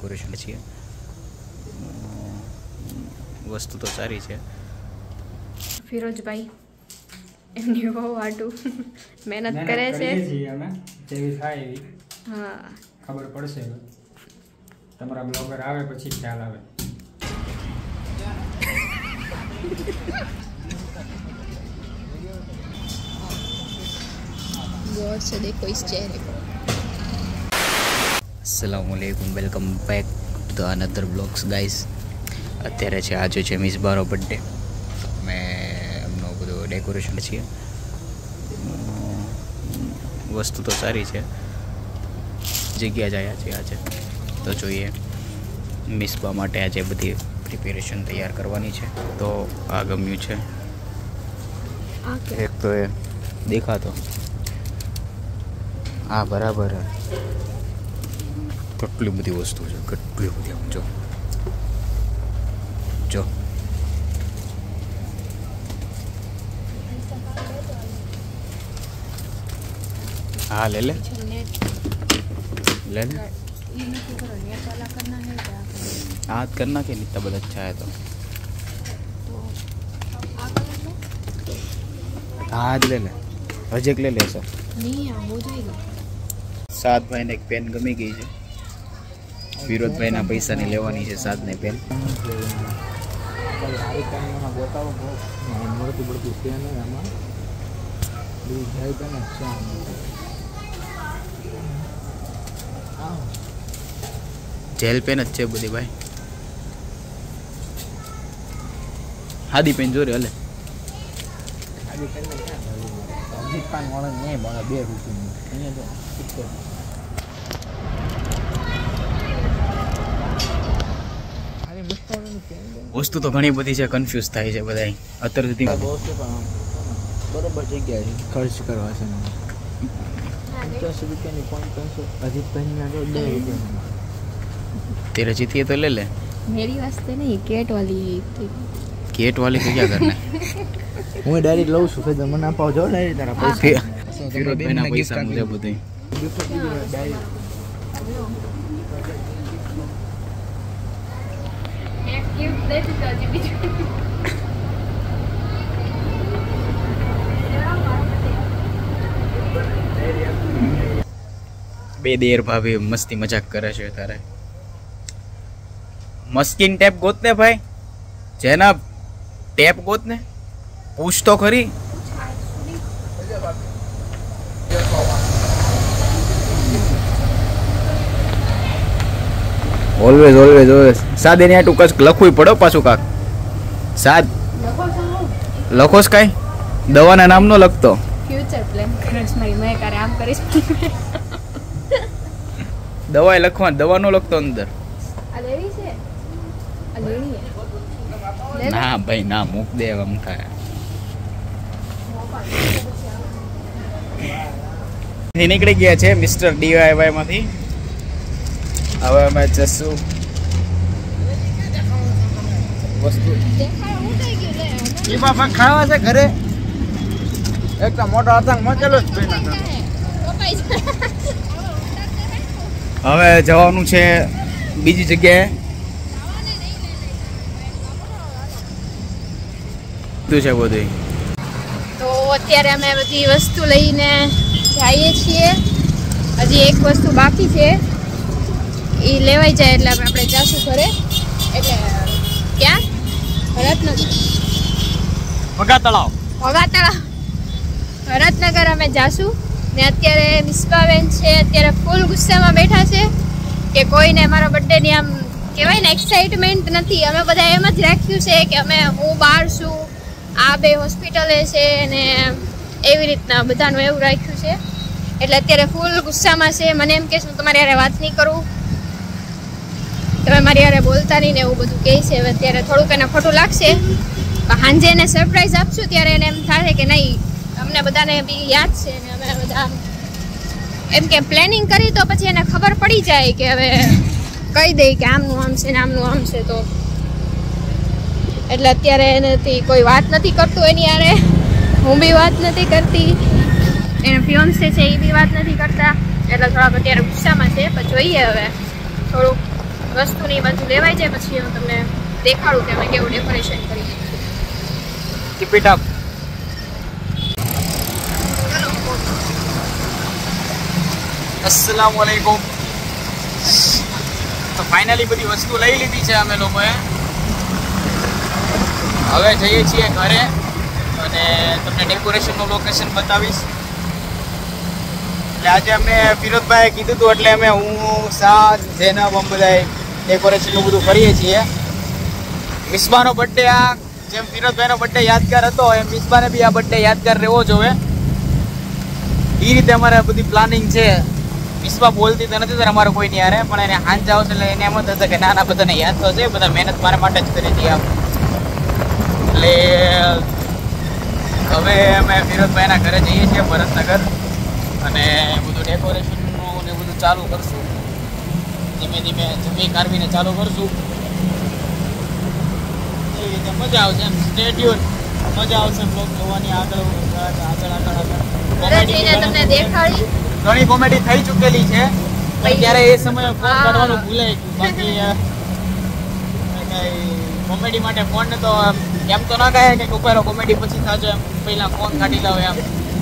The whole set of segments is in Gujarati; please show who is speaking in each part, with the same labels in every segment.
Speaker 1: ડેકોરેશન છે। વસ્તુ તો સારી છે। ફિરોજભાઈ એમની બહુ આટું મહેનત કરે છે।
Speaker 2: અમે જેવી થાય એવી
Speaker 1: હા
Speaker 2: ખબર પડશે। તમારા બ્લોગર આવે પછી ખ્યાલ આવે।
Speaker 1: गौर से देखो इस चेहरे को। अस्सलामुअलैकुम, welcome back to another blogs guys. અત્યારે છે આજે છે મિસબાનો બર્થડે। મેં એમનો બધો ડેકોરેશન છે। વસ્તુ તો સારી છે। જગ્યા જાય છે આજે તો જોઈએ મિસબા માટે આજે બધી પ્રિપેરેશન તૈયાર કરવાની છે। તો આ ગમ્યું છે। એક તો એ દેખાતો આ બરાબર કેટલી બધી વસ્તુ છે, કેટલી બધી। આમ જો જો हाँ ले ले ले ले हाथ करना के इतना बहुत अच्छा है तो हाथ ले ले हजेक ले ले सब नहीं हो जाएगा। सात भाई ने एक पेन गमी गई है। विरोध भाई ना पैसा नहीं लेवानी है साथ ने पेन जेल पेन अच्छे बधी भाई हादी पेन जो रे हले वस्तु तो घणी बधी है, कन्फ्यूज थाय छे बधाय अत्यार सुधी
Speaker 3: बरोबर जग्या है खर्च करवा छे। 50 रुपया कौन पैसो अजीत पहन जो 2 रुपया
Speaker 1: तेरे जीतिए तो ले ले।
Speaker 4: मेरी वास्ते नहीं, केट वाली है।
Speaker 1: केट वाली को क्या करना है?
Speaker 3: હું ડાયરેક્ટ લઉં છું ફેર મને અપાવ જો ડાયરેક્ટ તારા પૈસા
Speaker 1: फिरोज भाई ना पैसा मुझे बधाई
Speaker 4: एक गिफ्ट दे दो जी बीजू
Speaker 1: बे देर भाभी मस्ती मजाक करे छे तारे मस्किन टेप गोतने भाई जेना टेप गोतने पूछ तो खरी। ऑलवेज ऑलवेज ऑलवेज साद एनी आटू कच लखुई पड़ो पाछू काक साद लखोस काई दवाना नाम नो लखतो
Speaker 4: फ्यूचर प्लान करस मारी मैं करे आम करीश
Speaker 1: दवाई लखवा दवा नो लखतो अंदर
Speaker 4: आ लेवी छे आ लेनी है
Speaker 1: ना भाई ना मुक दे हम थाय નીકળી ગયા છે મિસ્ટર ડીઆઈવાય માંથી। હવે અમે જશું વસ્તુ
Speaker 3: એ બાપા ખાવા છે ઘરે એક તો મોટો આતંક મચેલો જ પેના
Speaker 1: હવે જવાનું છે બીજી જગ્યાએ। શું છે બધું
Speaker 4: તો અત્યારે અમે બધી વસ્તુ લઈને જઈએ છીએ। હજી એક વસ્તુ બાકી છે એ લેવાઈ જાય એટલે આપણે જાશું ઘરે। એટલે ક્યાં ભરતનગર
Speaker 1: વગા તળાવ
Speaker 4: ભરતનગર અમે જાશું ને અત્યારે મિસબાબેન છે અત્યારે ફૂલ ગુસ્સામાં બેઠા છે કે કોઈને મારા બર્થડેની આમ કહેવાય ને એક્સાઇટમેન્ટ નથી। અમે બધા એમ જ રાખ્યું છે કે અમે હું બહાર છું, આ બે હોસ્પિટલે છે ને એવી રીતના બધાનું એવું રાખ્યું છે। એટલે અત્યારે ફૂલ ગુસ્સામાં છે। મને એમ કે હું તમારી યારે વાત નહીં કરું, તમે મારી યારે બોલતા નહીં ને એવું બધું કહે છે। હવે અત્યારે થોડુંક એને ખોટું લાગશે, પણ સાંજે એને સરપ્રાઈઝ આપશું ત્યારે એને એમ થશે કે નહીં અમને બધાને બી યાદ છે ને અમે બધા એમ કે પ્લાનિંગ કરી તો પછી એને ખબર પડી જાય કે હવે કહી દઈ કે આમનું આમ છે ને આમનું આમ છે। તો એટલે અત્યારે એનાથી કોઈ વાત નથી કરતું એની યારે, હું બી વાત નથી કરતી, એના ફિયોન્સે છે એ બી વાત નથી કરતા। એટલે થોડાક અત્યારે ગુસ્સામાં છે, પણ જોઈએ હવે થોડુંક વસ્તુની બાજુ લેવાઈ જાય પછી હું તમને દેખાડું કે અમે કેવું ડેકોરેશન કરીએ.
Speaker 1: Keep it up. અસ્સલામુ અલૈકુમ. તો ફાઇનલી બધી વસ્તુ લઈ લીધી છે અમે લોકોએ. હવે જઈએ છીએ ઘરે અને તમને ડેકોરેશનનું લોકેશન બતાવીશ. એટલે આજે અમે ફિરોઝભાઈએ કીધું હતું એટલે અમે હું સાત જેનબ અમે બધા ડેકોરેશનનું બધું કરીએ છીએ. મિસ્બાનો બર્થડે આ જેમ ફિરોઝભાઈનો બર્થડે યાદગાર હતો એમ મિસ્બાને બી આ બર્થડે યાદગાર રહેવો જોઈએ. એ રીતે અમારે બધી પ્લાનિંગ છે. મિસ્બા બોલતી તો નથી ત્યારે અમારે કોઈ નહીં હારે પણ એને હાંજ આવશે એટલે એને એમ જ થશે કે નાના બધાને યાદ તો છે બધા મહેનત મારા માટે જ કરી હતી આમ. એટલે હવે અમે ફિરોઝભાઈના ઘરે જઈએ છીએ ભરતનગર અને બધું ડેકોરેશનનું ને બધું ચાલુ કરશું. ધીમે ધીમે જમી કાઢવીને ચાલુ કરશું. એ રીતે મજા આવશે એમ. Stay tune. મજા આવશે બ્લોગ જોવાની. આગળ
Speaker 4: તમને દેખાડી
Speaker 1: ઘણી કોમેડી થઈ ચૂકેલી છે પણ ત્યારે એ સમયે ફોન કાઢવાનું ભૂલાઈ ગયું. બાકી કોમેડી માટે ફોન ને તો એમ તો ના કહે કે ઉપર કોમેડી પછી થાજો એમ પહેલા ફોન કાઢી લાવો એમ.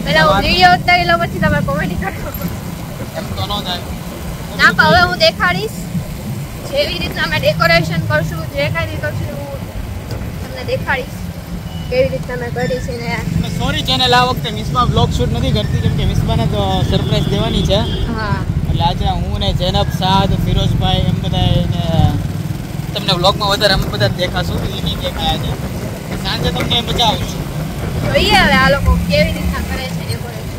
Speaker 4: પેલા હું વિડિયો ઉતારી લઉં પછી તમે કોમેડી કરો
Speaker 1: એમ તો ન થાય.
Speaker 4: ના પણ હવે હું દેખાડીશ જેવી રીતના અમે ડેકોરેશન કરશું જે કાંઈ કરશું હું તમને દેખાડીશ કેવી રીતના મેં કરી છે ને.
Speaker 1: સોરી ચેનલ આ વખતે મિસ્બા બ્લોગ શૂટ નથી કરતી કેમ કે મિસ્બાને તો સરપ્રાઈઝ દેવાની છે.
Speaker 4: હા
Speaker 1: એટલે આજે હું ને જૈનબ સાદ ફિરોઝભાઈ એમ બધા તમને બ્લોગમાં વધારે અમે બધા દેખાશું. એ નહીં દેખાયા છે. સાંજે તમને મજા આવશે.
Speaker 4: જોઈએ હવે આ લોકો કેવી રીતના કરે છે ડેકોરેશન.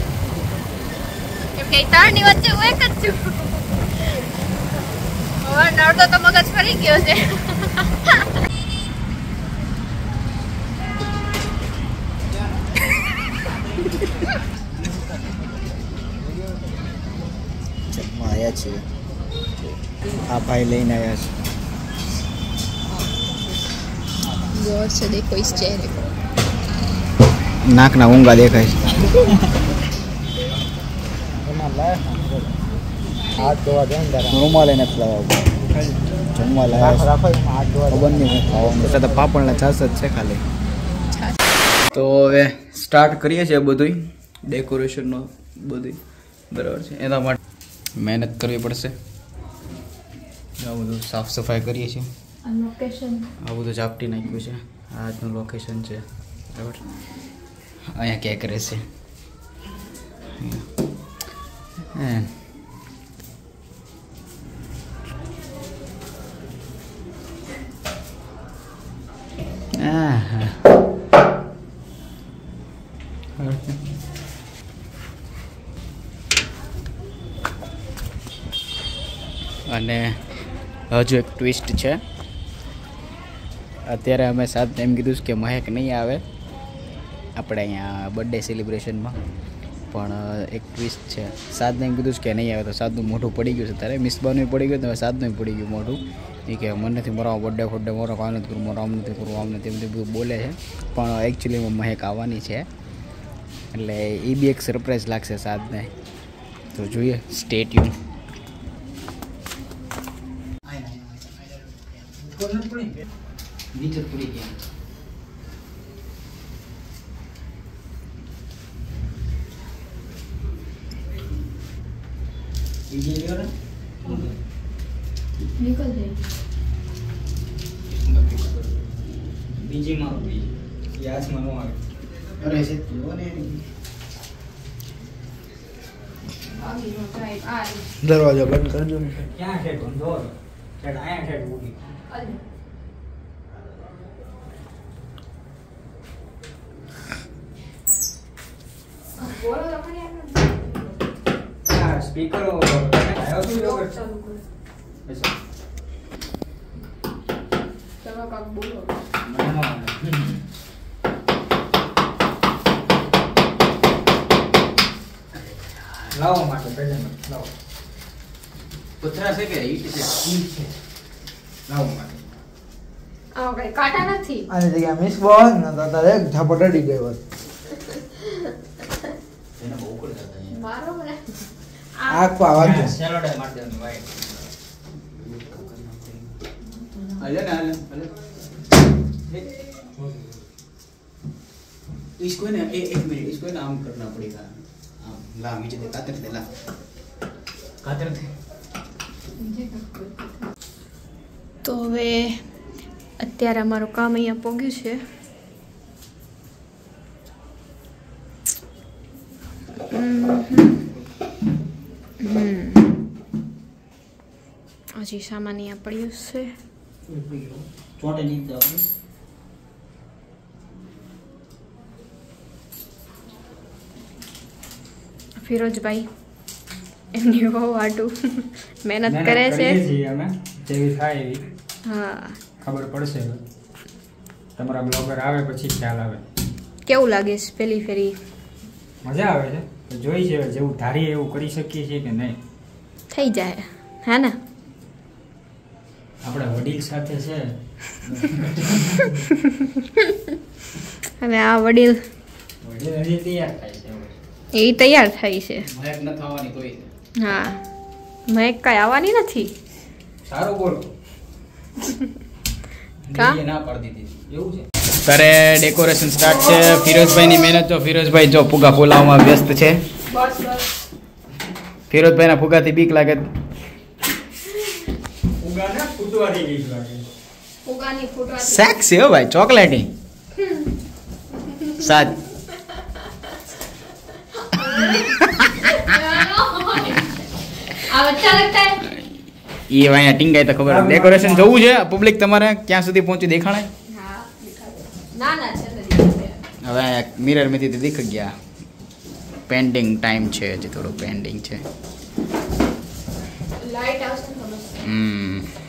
Speaker 4: કેમ કે તારની વચ્ચે હું એક જ છું. હવે નડતો તો મગજ ફરી ગયો છે.
Speaker 1: આવ્યા છીએ. આ ભાઈ લઈને આવ્યા છે.
Speaker 4: ગોર છે દેખો ઇસ ચહેરે કો.
Speaker 1: નાકના ઊંઘા દેખાય છે. રૂમાલ એને જમવા લાવ્યા ખબર નહીં ખાવાનું તો પાપડના છાસ જ છે ખાલી. તો હવે સ્ટાર્ટ કરીએ છીએ બધું ડેકોરેશનનું બધું બરાબર છે. એના માટે મહેનત કરવી પડશે. આ બધું સાફ સફાઈ કરીએ છીએ. આ બધું ઝાપટી નાખ્યું છે. આજનું લોકેશન છે બરાબર. અહીંયા કેક રહેશે. અને હજુ એક ટ્વિસ્ટ છે. અત્યારે અમે સાત એમ કીધું કે મહેક નહીં આવે આપણે અહીંયા બર્થડે સેલિબ્રેશનમાં પણ એક ટ્વિસ્ટ છે. સાતને એમ કીધું કે નહીં આવે તો સાતનું મોઢું પડી ગયું છે. ત્યારે મિસ્બાનું પડી ગયું તો સાતનું પડી ગયું મોઢું. એ કે મને નથી મારો બર્થડે ફોડે મારો કામ નથી કરવું મારો આમ નથી કરવું આમ નથી એમ બધું બોલે છે. પણ એકચ્યુઅલીમાં મહેક આવવાની છે એટલે એ બી એક સરપ્રાઈઝ લાગશે સાતને. તો જોઈએ સ્ટે ટ્યુન. નીચે પડી ગયા.
Speaker 4: નિકલ દે
Speaker 2: બીજી મારો બીજી યાદમાં નો આવે.
Speaker 1: અરે છે દરવાજો બંધ કરજો.
Speaker 2: ક્યાં છે ધંધો છે આયા છે ઊભી. સ્પીકરો આવ્યો છું
Speaker 4: ચલો કાક બોલો.
Speaker 2: લાવો માટે પ્રેઝન્ટ લાવો.
Speaker 1: પથરા છે કે ઈટ છે?
Speaker 2: ઈટ છે. લાવો માટે.
Speaker 4: આ કઈ કાટા નથી.
Speaker 3: આની જગ્યાએ મિસ બોલ ને તો તારે એક ઝાપટ અડી ગઈ હોત.
Speaker 1: એને બહુ કરતા હતા.
Speaker 4: મારો મને
Speaker 3: આગ પાવા દે.
Speaker 2: સેલોડે મારી દેવાનું વાઈટ.
Speaker 1: इसको ना एक मिनट इसको ना आम करना पड़ेगा ला नीचे दे कातर दे ला कातर दे
Speaker 4: તો હવે અત્યારે અમારું કામ અહીંયા પોગ્યું છે હજી સામાન અહીંયા પડ્યું છે
Speaker 1: छोटे नहीं दे
Speaker 4: ફિરોજભાઈ એમની બહુ આટું મહેનત કરે છે
Speaker 2: કરીએ છીએ અમે જેવી થાય એવી
Speaker 4: હા
Speaker 2: ખબર પડશે તમારા બ્લોગર આવે પછી ખ્યાલ આવે
Speaker 4: કેવું લાગે છે પેલી ફેરી
Speaker 2: મજા આવે છે તો જોઈ છે જેવું ધારીએ એવું કરી શકીએ છીએ કે નહીં
Speaker 4: થઈ જાય હા ને
Speaker 2: આપણા વડીલ સાથે છે
Speaker 4: હવે આ વડીલ
Speaker 2: વડીલ હજી તૈયાર થાય છે
Speaker 4: એ તૈયાર થાય છે
Speaker 1: મહેક ન થવાની તોય
Speaker 4: હા મહેક કાંઈ આવવાની નથી
Speaker 2: સારું બોલો
Speaker 4: કા
Speaker 1: ના પાડી દીધી
Speaker 2: એવું છે
Speaker 1: તારે ડેકોરેશન સ્ટાર્ટ છે ફિરોજભાઈની મહેનત જો ફિરોજભાઈ જો ફુગા ફોલાવવામાં વ્યસ્ત છે ફિરોજભાઈના ફુગાથી બીક લાગે
Speaker 2: ઉગાને ફૂટવાથી બીક લાગે
Speaker 4: ફુગાની ફૂટવા
Speaker 1: શેક છે હો ભાઈ ચોકલેટી સાચ
Speaker 4: આ अच्छा लगता है
Speaker 1: એ અહીંયા ટીંગાય તો ખબર ડેકોરેશન જોવું છે પબ્લિક તમારે ક્યાં સુધી પહોંચી દેખાણે
Speaker 4: હા ના ના છે
Speaker 1: હવે મિરર માંથી તો દેખ ગયા પેન્ડિંગ ટાઈમ છે હજી થોડું પેન્ડિંગ છે
Speaker 4: લાઈટ આવશે ને મસ્ત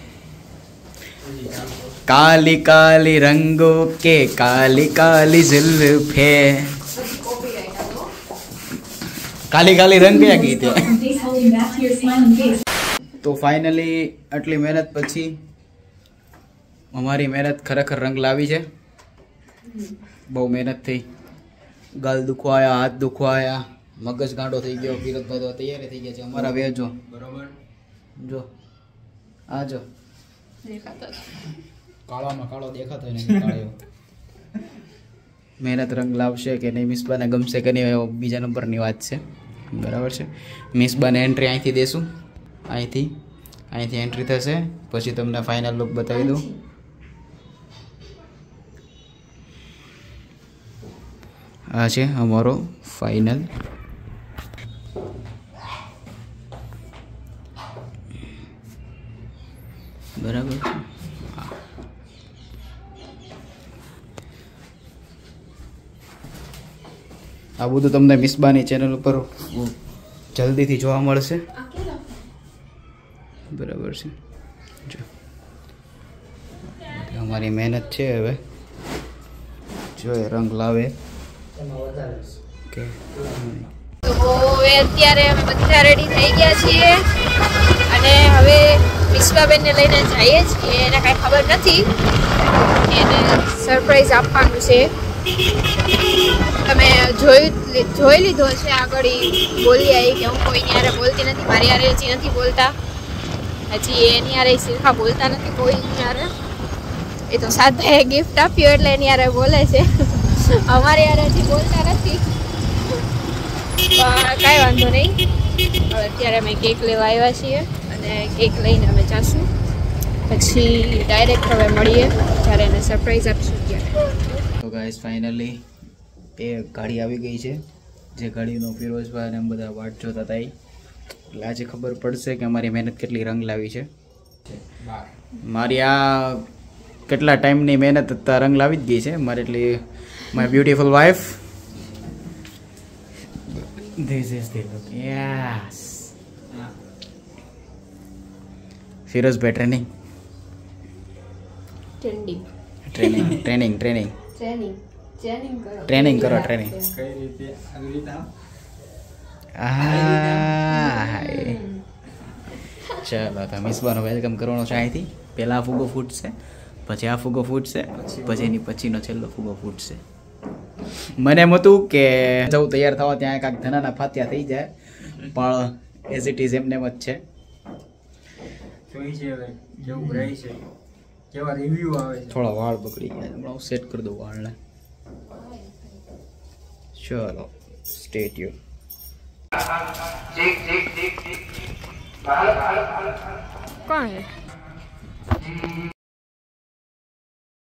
Speaker 1: काली काली रंगों के काली काली जुल्फे
Speaker 4: કોપીરાઈટ આવતો
Speaker 1: કાલી કાલી રંગ કયા ગીત તો ફાઇનલી આટલી મહેનત પછી અમારી મહેનત ખરેખર રંગ લાવી છે બહુ મહેનત થઈ ગાલ દુખવાયા હાથ દુખવાયા મગજ ગાંડો થઈ ગયો ફિરોજભાઈ તો તૈયાર થઈ ગયા છે અમારા બે જો
Speaker 2: બરોબર
Speaker 1: જો આ જો
Speaker 4: દેખાતો
Speaker 1: કાળામાં કાળો દેખાતો ને કાળો મહેનત રંગ લાવશે કે નહીં મિસબાને ગમશે કે નહીં બીજા નંબરની વાત છે બરાબર છે મિસબાને એન્ટ્રી અહીંથી દેશું અહીંથી એન્ટ્રી થશે પછી તમને ફાઇનલ લુક બતાવી દઉં આ છે અમારો ફાઇનલ બરાબર છે આ બધું તમને મિસબાની ચેનલ ઉપર જલ્દીથી જોવા મળશે બરાબર છે જો અમારી મહેનત છે હવે જોઈએ રંગ લાવે કે
Speaker 4: તો હવે અત્યારે અમે બધા રેડી થઈ ગયા છીએ અને હવે વિશ્વાબેનને લઈને જઈએ છીએ એને કાંઈ ખબર નથી એને સરપ્રાઈઝ આપવાનું છે તમે જોઈ લીધો છે આગળ બોલી આવી કે હું કોઈની હારે બોલતી નથી મારી હારે હજી નથી બોલતા હજી એની હારે સિરખા બોલતા નથી કોઈની હારે એ તો સાદાએ ગિફ્ટ આપ્યો એટલે એની હારે બોલે છે અમારી હારે હજી બોલતા નથી કાંઈ વાંધો નહીં હવે અત્યારે અમે કેક લેવા આવ્યા છીએ અને કેક લઈને અમે જાશું પછી ડાયરેક્ટ હવે મળીએ જ્યારે એને સરપ્રાઈઝ આપશું ત્યારે
Speaker 1: તો ગાઈસ ફાઇનલી એ ગાડી આવી ગઈ છે જે ગાડીનો ફિરોજભાઈ અને બધા વાટ જોતા હતા એટલે આજે ખબર પડશે કે અમારી મહેનત કેટલી રંગ લાવી છે મારી આ કેટલા ટાઈમની મહેનત રંગ લાવી જ ગઈ છે મારી એટલી my beautiful wife this is the look yes ફિરોજભાઈ training training કરો ટ્રેનિંગ
Speaker 2: કઈ રીતે આવી રીતે
Speaker 1: ચાલો તો મિસબાનો વેલકમ કરવાનો છે અહીંથી પહેલાં આ ફૂગો ફૂટશે પછી આ ફૂગો ફૂટશે પછી એની પછીનો છેલ્લો ફૂગો ફૂટશે મને એમ હતું કે જવું તૈયાર થવા ત્યાં કાંઈક ધનાના ફાત્યા થઈ જાય પણ એઝ ઇટ ઇઝ એમને એમ જ છે
Speaker 2: જોઈ છે હવે જેવું રહી છે કેવા રિવ્યુ આવે છે.
Speaker 1: થોડા વાળ પકડી ગયા હમણાં હું સેટ કરી દઉં વાળને. ચલો સ્ટે ટ્યુન.
Speaker 4: કોણ